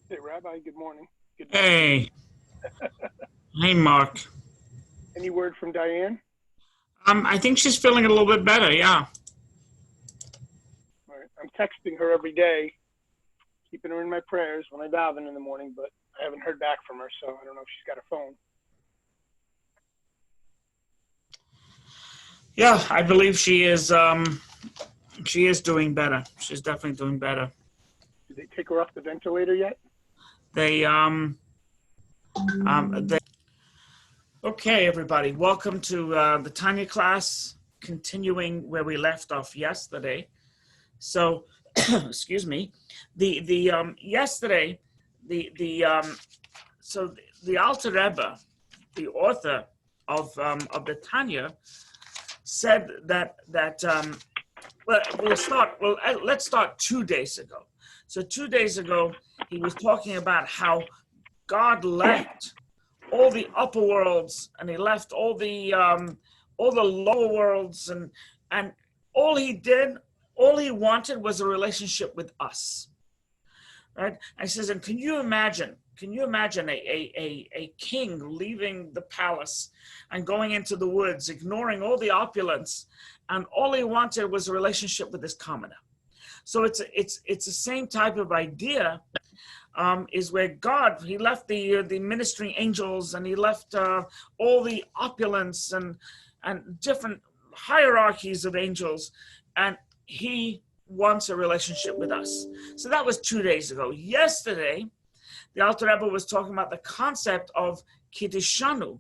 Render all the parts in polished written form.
Hey, Rabbi, good morning. Good to see you. Hey, hey, Mark. Any word from Diane? I think she's feeling a little bit better. Yeah. All right. I'm texting her every day, keeping her in my prayers when I daven in the morning, but I haven't heard back from her, so I don't know if she's got a phone. Yeah, I believe she is. She is doing better. She's definitely doing better. Did they take her off the ventilator yet? They. They. Okay, everybody. Welcome to the Tanya class. Continuing where we left off yesterday. So, excuse me. The yesterday, so the Alter Rebbe, the author of the Tanya, said that let's start 2 days ago. So 2 days ago, he was talking about how God left all the upper worlds and he left all the lower worlds, and all he wanted was a relationship with us, right? And he says, and can you imagine a king leaving the palace and going into the woods, ignoring all the opulence, and all he wanted was a relationship with his commoner? So it's the same type of idea, is where God, he left the ministering angels, and he left all the opulence and different hierarchies of angels, and he wants a relationship with us. So that was 2 days ago. Yesterday, the Alter Rebbe was talking about the concept of Kiddishanu,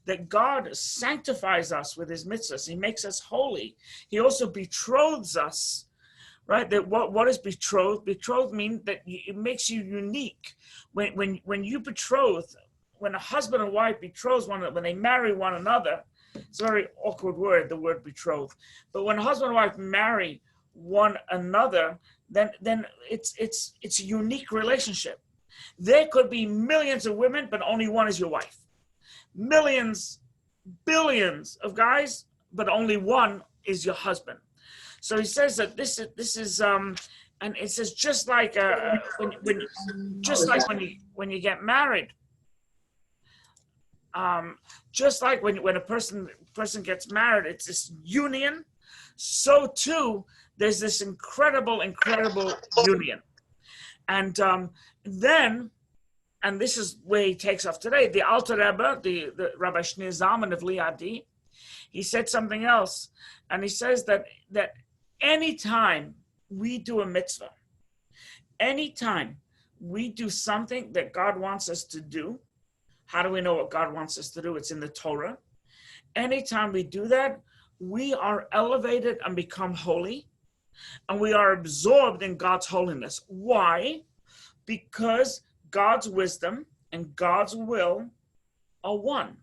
that God sanctifies us with his mitzvahs. He makes us holy. He also betroths us, right? That what is betrothed? Betrothed means that it makes you unique. When you betroth, when a husband and wife betroth one another, when they marry one another, it's a very awkward word, the word betrothed. But when a husband and wife marry one another, then it's a unique relationship. There could be millions of women, but only one is your wife. Millions, billions of guys, but only one is your husband. So he says that this is and it says just like when you get married, just like when a person gets married, it's this union. So too, there's this incredible union, and then. And this is where he takes off today. The Alter Rebbe, the Rabbi Shneur Zalman of Liadi, he said something else. And he says that anytime we do a mitzvah, anytime we do something that God wants us to do, how do we know what God wants us to do? It's in the Torah. Anytime we do that, we are elevated and become holy, and we are absorbed in God's holiness. Why? Because God's wisdom and God's will are one.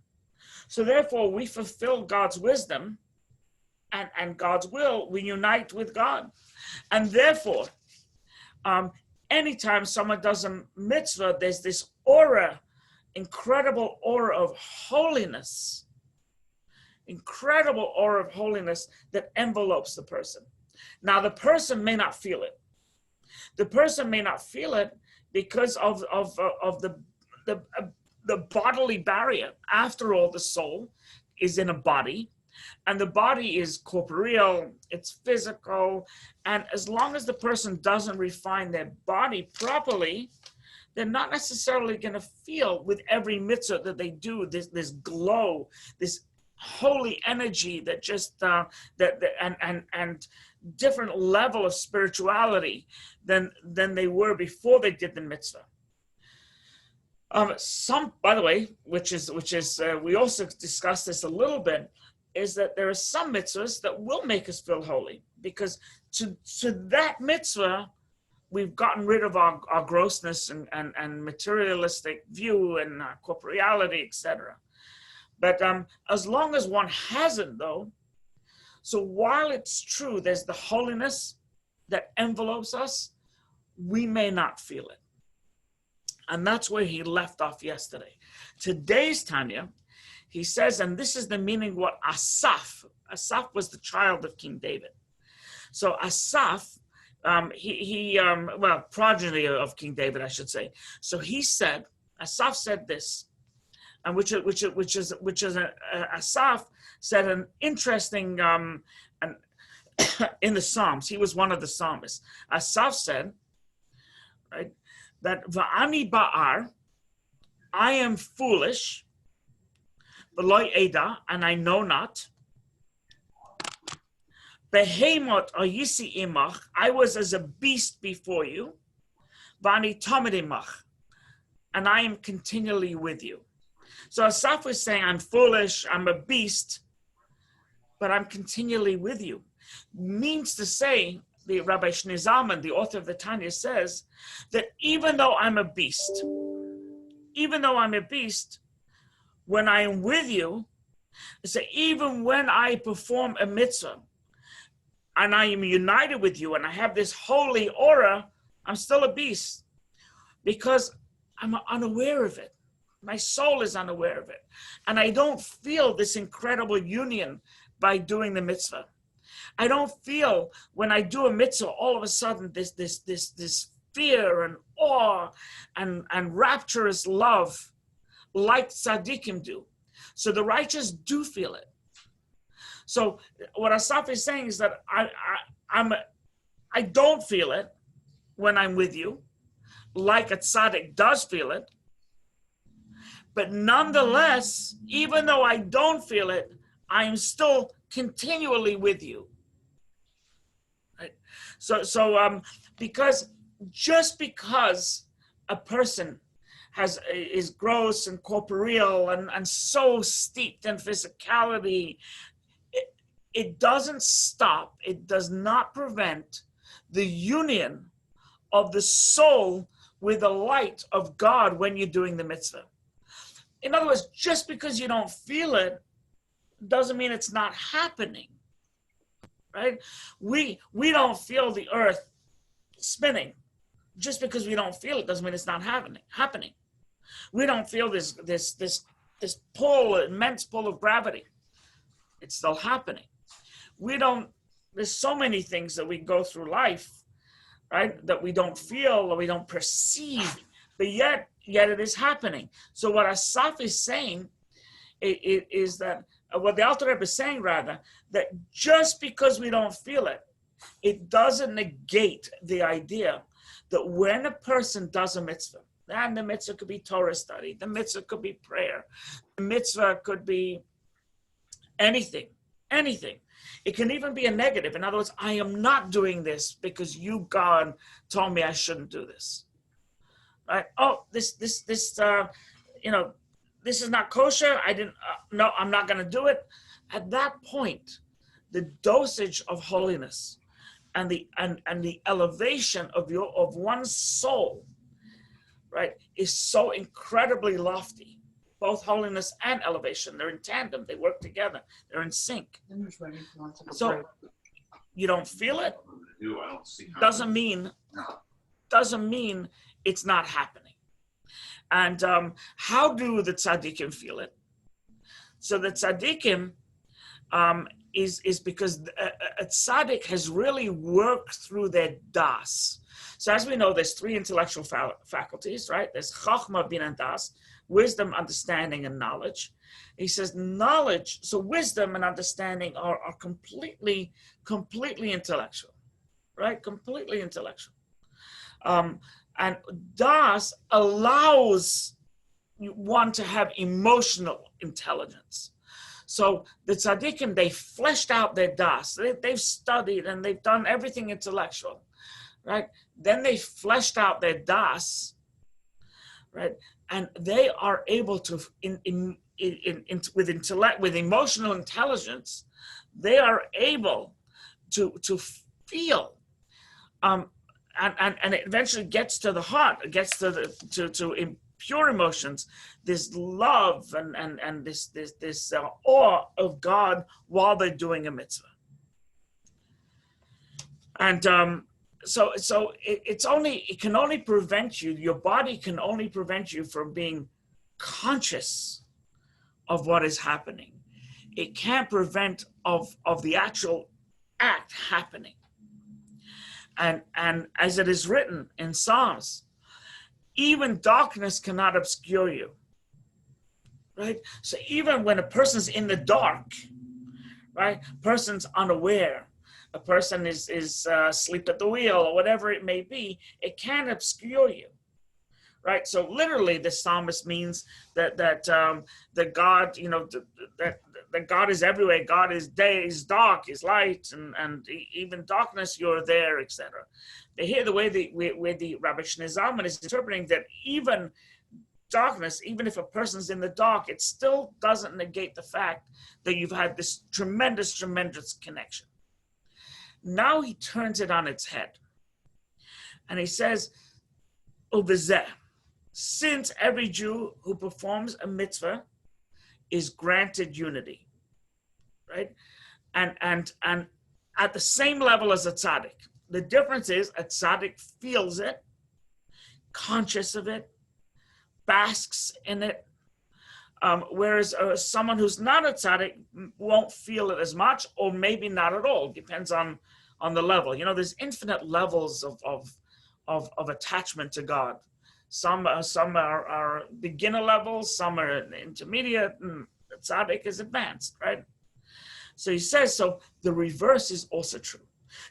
So therefore, we fulfill God's wisdom and God's will, we unite with God. And therefore, anytime someone does a mitzvah, there's this aura, incredible aura of holiness, that envelopes the person. Now, the person may not feel it. Because of the bodily barrier. After all, the soul is in a body, And the body is corporeal, it's physical. And as long as the person doesn't refine their body properly, they're not necessarily going to feel with every mitzvah that they do this glow, this holy energy that just and different level of spirituality than they were before they did the mitzvah. By the way, which is we also discussed this a little bit, is that there are some mitzvahs that will make us feel holy, because to that mitzvah, we've gotten rid of our grossness and materialistic view and corporeality, etc. But as long as one hasn't, though, so while it's true, there's the holiness that envelopes us, we may not feel it. And that's where he left off yesterday. Today's Tanya, he says, and this is the meaning what Asaph was the child of King David. So Asaph, progeny of King David, I should say. So Asaph said this, and which is Asaph said an interesting, in the Psalms, he was one of the psalmists. Asaph said, right, that Va'ani Ba'ar, I am foolish, V'loi Eda, and I know not. Behemot Ayisi Imach, I was as a beast before you. Va'ani Tamid Imach, and I am continually with you. So Asaph was saying, I'm foolish, I'm a beast, but I'm continually with you. Means to say, the Rabbi Shnei Zalman, the author of the Tanya, says that even though I'm a beast, when I am with you, so even when I perform a mitzvah and I am united with you and I have this holy aura, I'm still a beast because I'm unaware of it. My soul is unaware of it. And I don't feel this incredible union by doing the mitzvah. I don't feel when I do a mitzvah, all of a sudden this fear and awe and rapturous love like tzaddikim do. So the righteous do feel it. So what Asaph is saying is that I don't feel it when I'm with you, like a tzaddik does feel it. But nonetheless, even though I don't feel it, I am still continually with you. Right? So because a person is gross and corporeal and so steeped in physicality, it doesn't stop, it does not prevent the union of the soul with the light of God when you're doing the mitzvah. In other words, just because you don't feel it doesn't mean it's not happening, right? We don't feel the earth spinning. Just because we don't feel it doesn't mean it's not happening. We don't feel this pull, immense pull of gravity. It's still happening. There's so many things that we go through life, right, that we don't feel or we don't perceive, but yet it is happening. So what Asaph is saying is that, what the Alter Rebbe is saying rather, that just because we don't feel it, it doesn't negate the idea that when a person does a mitzvah, and the mitzvah could be Torah study, the mitzvah could be prayer, the mitzvah could be anything. It can even be a negative. In other words, I am not doing this because you, God, told me I shouldn't do this. Right? Oh, this is not kosher. No, I'm not going to do it. At that point, the dosage of holiness and the elevation of one's soul, right, is so incredibly lofty. Both holiness and elevation, they're in tandem. They work together. They're in sync. So you don't feel it. Doesn't mean it's not happening. And how do the tzaddikim feel it? So the tzaddikim is because a tzaddik has really worked through their das. So as we know, there's three intellectual faculties, right? There's chachma, bin, and das. wisdom, understanding, and knowledge. He says knowledge, so wisdom and understanding are completely intellectual, right? Completely intellectual. And Das allows one to have emotional intelligence. So the tzaddikim, they fleshed out their Das. They've studied and they've done everything intellectual, right? Then they fleshed out their Das, right? And they are able to, with intellect, with emotional intelligence, they are able to feel, and it eventually gets to the heart. It gets to pure emotions, this love and this awe of God while they're doing a mitzvah. And so it can only prevent you. Your body can only prevent you from being conscious of what is happening. It can't prevent of the actual act happening. And as it is written in Psalms, even darkness cannot obscure you, right? So even when a person's in the dark, right, person's unaware, a person is asleep at the wheel or whatever it may be, it can't obscure you, right? So literally, the psalmist means that God, that God is everywhere. God is day, is dark, is light, and even darkness, you're there, etc. But here, the way the Rabbi Shneur Zalman is interpreting that even darkness, even if a person's in the dark, it still doesn't negate the fact that you've had this tremendous connection. Now he turns it on its head, and he says, "Ubezeh, since every Jew who performs a mitzvah is granted unity," right? And at the same level as a tzaddik. The difference is a tzaddik feels it, conscious of it, basks in it, whereas someone who's not a tzaddik won't feel it as much, or maybe not at all. Depends on the level. There's infinite levels of attachment to God. Some are beginner levels, some are intermediate, and the tzaddik is advanced, right? So he says, so the reverse is also true.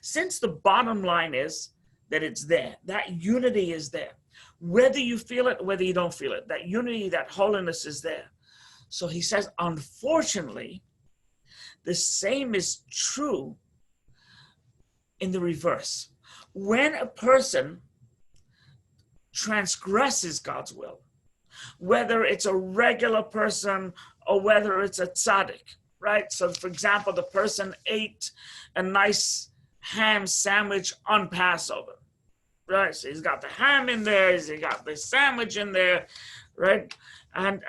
Since the bottom line is that it's there, that unity is there, whether you feel it, whether you don't feel it, that unity, that holiness is there. So he says, unfortunately, the same is true in the reverse. When a person transgresses God's will, whether it's a regular person or whether it's a tzaddik, right? So, for example, the person ate a nice ham sandwich on Passover, right? So he's got the ham in there, he's got the sandwich in there, right? And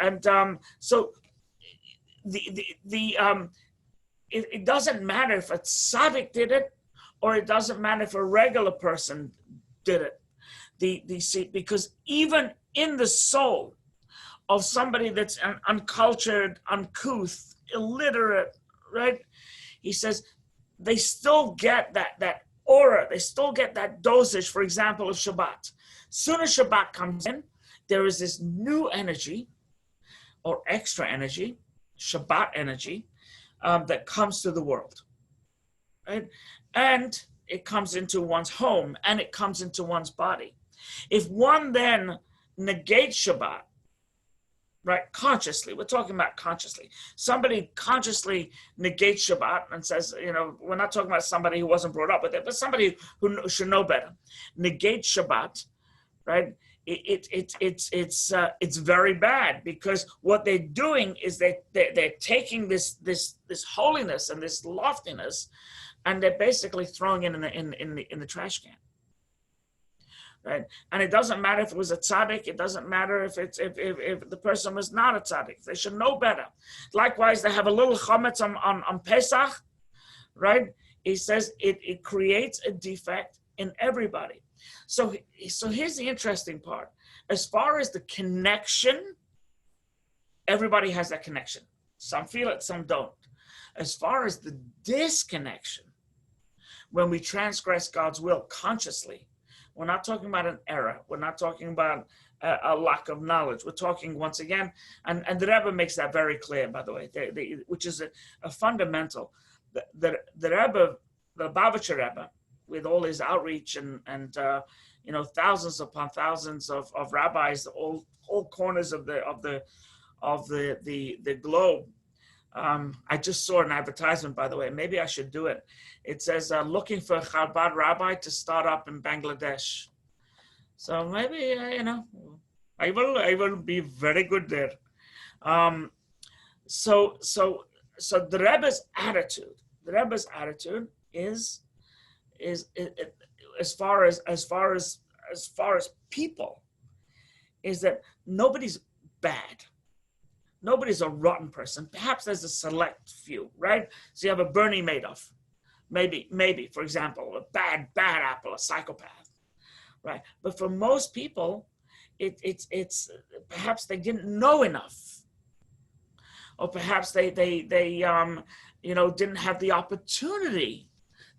so it doesn't matter if a tzaddik did it, or it doesn't matter if a regular person did it. Because even in the soul of somebody that's uncultured, uncouth, illiterate, right? He says they still get that aura, they still get that dosage, for example, of Shabbat. Soon as Shabbat comes in, there is this new energy or extra energy, Shabbat energy, that comes to the world, right? And it comes into one's home and it comes into one's body. If one then negates Shabbat, right, consciously, we're talking about consciously. Somebody consciously negates Shabbat and says, we're not talking about somebody who wasn't brought up with it, but somebody who should know better. Negates Shabbat, right? It's very bad, because what they're doing is they're taking this holiness and this loftiness, and they're basically throwing it in the trash can. Right? And it doesn't matter if it was a tzaddik. It doesn't matter if the person was not a tzaddik. They should know better. Likewise, they have a little chametz on Pesach, right? He says it creates a defect in everybody. So here's the interesting part. As far as the connection, everybody has that connection. Some feel it, some don't. As far as the disconnection, when we transgress God's will consciously, we're not talking about an error. We're not talking about a lack of knowledge. We're talking once again, and the Rebbe makes that very clear, by the way, which is a fundamental. The Rebbe, the Lubavitcher Rebbe, with all his outreach and thousands upon thousands of rabbis, all corners of the globe. I just saw an advertisement, by the way. Maybe I should do it. It says looking for a Chabad rabbi to start up in Bangladesh. So maybe I will be very good there. So the Rebbe's attitude is as far as people, is that nobody's bad. Nobody's a rotten person. Perhaps there's a select few, right? So you have a Bernie Madoff, maybe, for example, a bad apple, a psychopath, right? But for most people, it's perhaps they didn't know enough, or perhaps they didn't have the opportunity.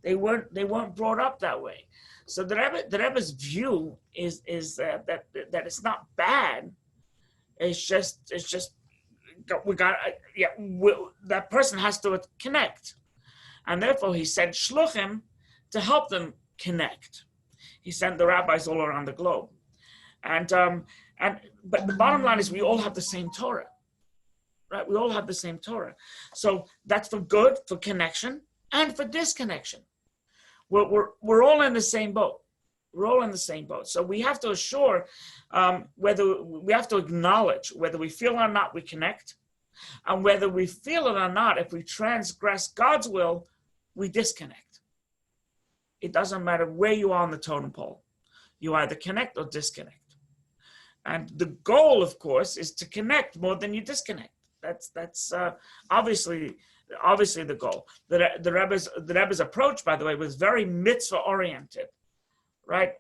They weren't brought up that way. So the Rebbe's view is that it's not bad. It's just that person has to connect, and therefore he sent shluchim to help them connect. He sent the rabbis all around the globe, but the bottom line is we all have the same Torah, right? We all have the same Torah, so that's for good, for connection, and for disconnection. We're all in the same boat. We're all in the same boat. So we have to assure, whether we have to acknowledge whether we feel or not we connect, and whether we feel it or not, if we transgress God's will, we disconnect. It doesn't matter where you are on the totem pole. You either connect or disconnect. And the goal, of course, is to connect more than you disconnect. That's obviously the goal. The Rebbe's approach, by the way, was very mitzvah oriented. Right?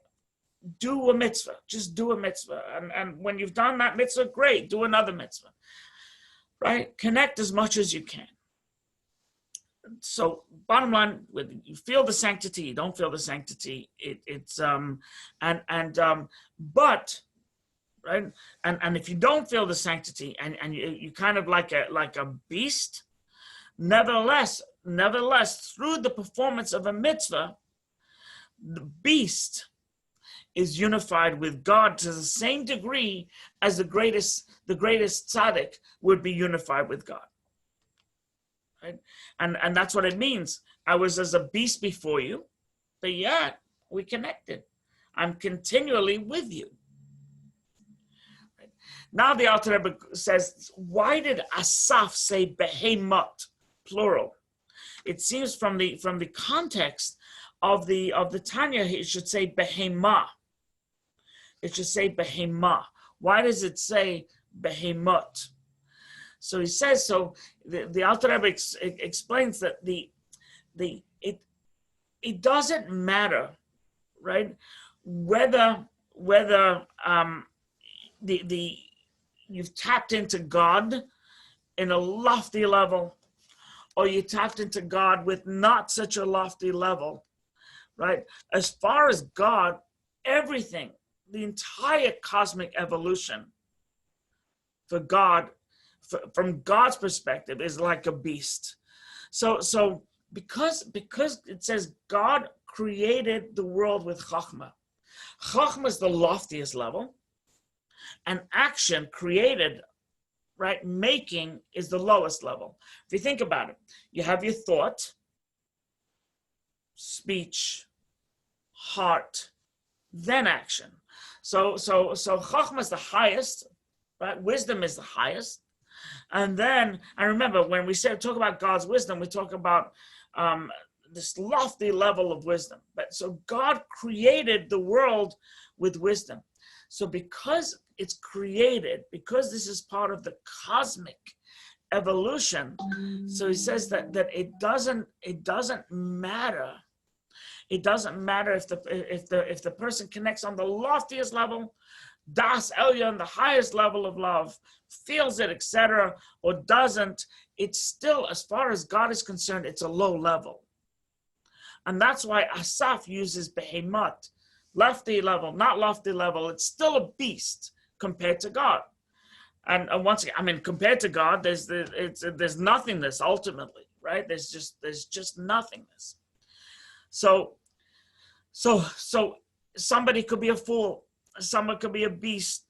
Do a mitzvah. Just do a mitzvah. And when you've done that mitzvah, great. Do another mitzvah. Right? Connect as much as you can. So bottom line, whether you feel the sanctity, you don't feel the sanctity, but right? And if you don't feel the sanctity and you kind of like a beast, nevertheless, through the performance of a mitzvah, the beast is unified with God to the same degree as the greatest tzaddik would be unified with God. Right? And that's what it means. I was as a beast before you, but yet we connected. I'm continually with you. Right? Now the Alter Rebbe says, why did Asaf say behemoth, plural? It seems from the context of the Tanya, it should say behemah. It should say behemah. Why does it say behemoth? So he says, so the Alter Rebbe explains that it doesn't matter, right, whether you've tapped into God in a lofty level, or you tapped into God with not such a lofty level, right? As far as God, everything, the entire cosmic evolution for God, from God's perspective, is like a beast. So because it says God created the world with Chachma. Chachma is the loftiest level, and action created, right, making is the lowest level. If you think about it, you have your thought, speech, heart, then action. So Chachma is the highest, right? Wisdom is the highest. And remember, when we talk about God's wisdom, we talk about this lofty level of wisdom. But so God created the world with wisdom. So because it's created, because this is part of the cosmic evolution, so he says that it doesn't matter. It doesn't matter if the person connects on the loftiest level, Das Elyon, the highest level of love, feels it, etc., or doesn't. It's still, as far as God is concerned, it's a low level. And that's why Asaf uses behemoth, lofty level, not lofty level. It's still a beast. compared to God. And once again, I mean, compared to God, there's nothingness ultimately, right? There's just nothingness. So somebody could be a fool, someone could be a beast,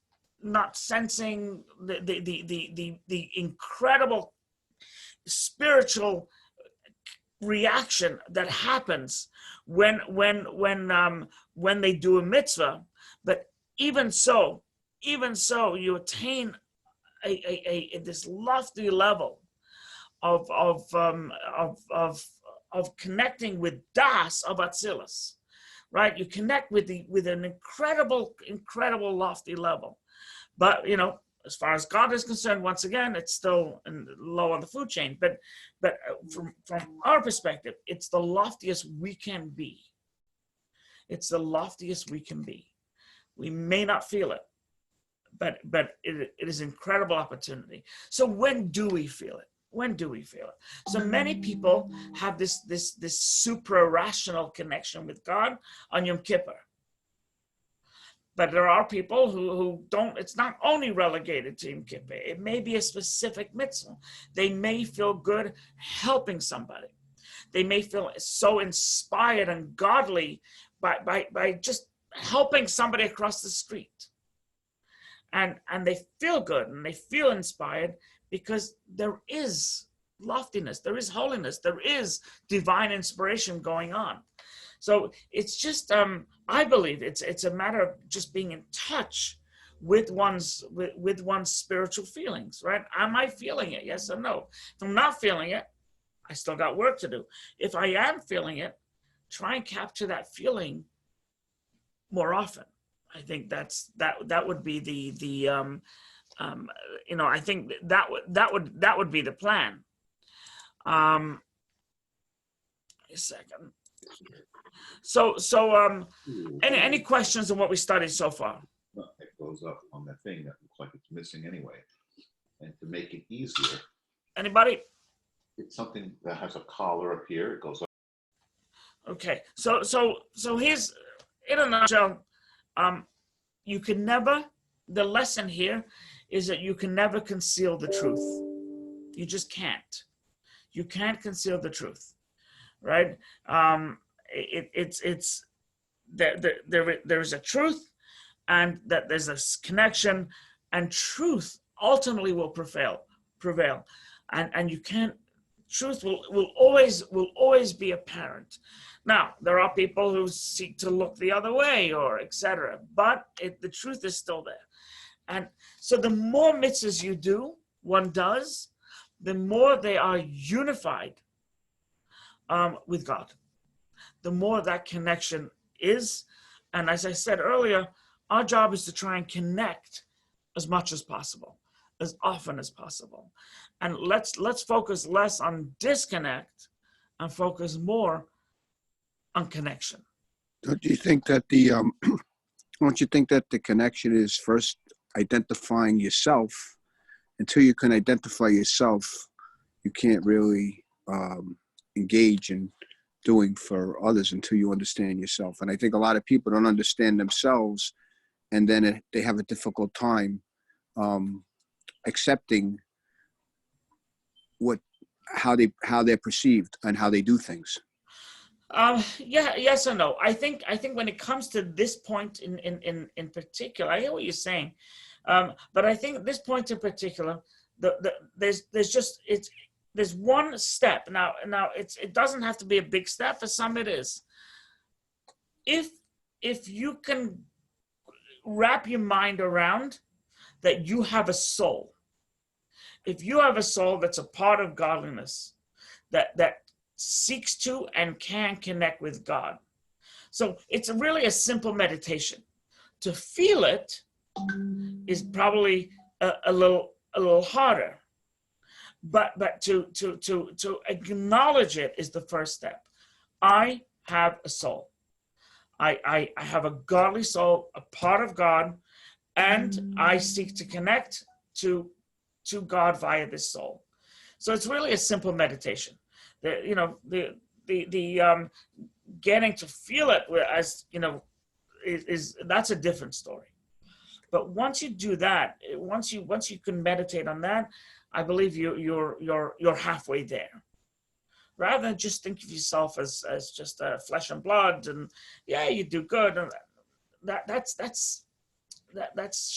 not sensing the incredible spiritual reaction that happens when they do a mitzvah. But even so, you attain this lofty level of connecting with Das of Atzilus, right? You connect with an incredible lofty level. But as far as God is concerned, once again, it's still low on the food chain. But from our perspective, it's the loftiest we can be. It's the loftiest we can be. We may not feel it, but it is incredible opportunity. So when do we feel it? When do we feel it? So many people have this supra-rational connection with God on Yom Kippur. But there are people who don't, it's not only relegated to Yom Kippur. It may be a specific mitzvah. They may feel good helping somebody. They may feel so inspired and godly by just helping somebody across the street. And they feel good and they feel inspired because there is loftiness, there is holiness, there is divine inspiration going on. So it's just, I believe it's a matter of just being in touch with one's spiritual feelings, right? Am I feeling it? Yes or no? If I'm not feeling it, I still got work to do. If I am feeling it, try and capture that feeling more often. I think that would be I think that would be the plan. A second. So any questions on what we studied so far? Well, it goes up on that thing that looks like it's missing anyway. And to make it easier, anybody? It's something that has a collar up here. It goes up. Okay, so here's, in a nutshell, you can never, the lesson here is that you can never conceal the truth. You just can't. You can't conceal the truth, right? There is a truth, and that there's a connection, and truth ultimately will prevail, and you can't. Truth will always be apparent. Now, there are people who seek to look the other way or etc., but the truth is still there. And so the more mitzvahs one does, the more they are unified with God. The more that connection is. And as I said earlier, our job is to try and connect as much as possible, as often as possible. And let's focus less on disconnect and focus more on connection. Don't you think that don't you think that the connection is first identifying yourself? Until you can identify yourself, you can't really engage in doing for others until you understand yourself. And I think a lot of people don't understand themselves, and then they have a difficult time accepting how they're perceived and how they do things. Yes or no. I think when it comes to this point in particular, I hear what you're saying, but I think this point in particular, there's one step. Now it doesn't have to be a big step. For some it is. If you can wrap your mind around that you have a soul, if you have a soul that's a part of godliness, that seeks to and can connect with God. So it's really a simple meditation. To feel it is probably a little harder, but to acknowledge it is the first step. I have a soul. I have a godly soul, a part of God, and I seek to connect to God via this soul. So it's really a simple meditation. The getting to feel it, as is that's a different story. But once you do that, once you can meditate on that, I believe you're halfway there. Rather than just think of yourself as just flesh and blood, and yeah, you do good, and that's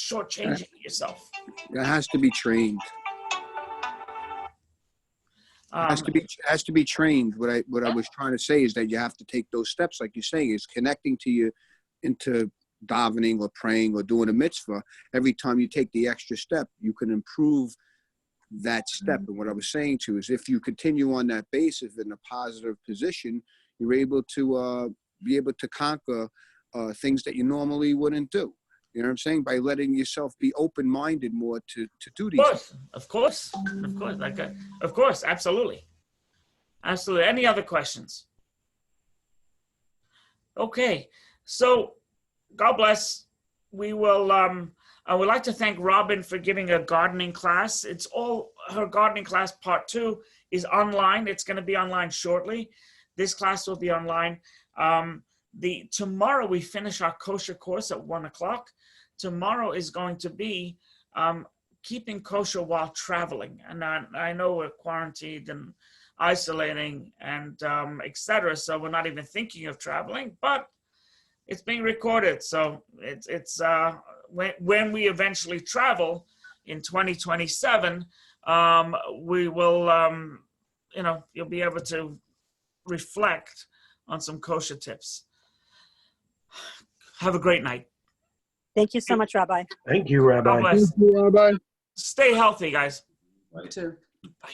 shortchanging yourself. It has to be trained. Has to be trained. What I was trying to say is that you have to take those steps, like you're saying, is connecting to you into davening or praying or doing a mitzvah. Every time you take the extra step, you can improve that step. And what I was saying to you is, if you continue on that basis in a positive position, you're able to be able to conquer things that you normally wouldn't do. You know what I'm saying? By letting yourself be open-minded more to do these things. Of course, absolutely. Any other questions? Okay, so God bless. We will. I would like to thank Robin for giving a gardening class. It's all her gardening class part 2 is online. It's going to be online shortly. This class will be online. Tomorrow we finish our kosher course at 1:00. Tomorrow is going to be keeping kosher while traveling. And I know we're quarantined and isolating and etc. So we're not even thinking of traveling, but it's being recorded. So it's when we eventually travel in 2027, we will, you'll be able to reflect on some kosher tips. Have a great night. Thank you so much, Rabbi. Thank you, Rabbi. God bless. Thank you, Rabbi. Stay healthy, guys. Right? Too. Bye.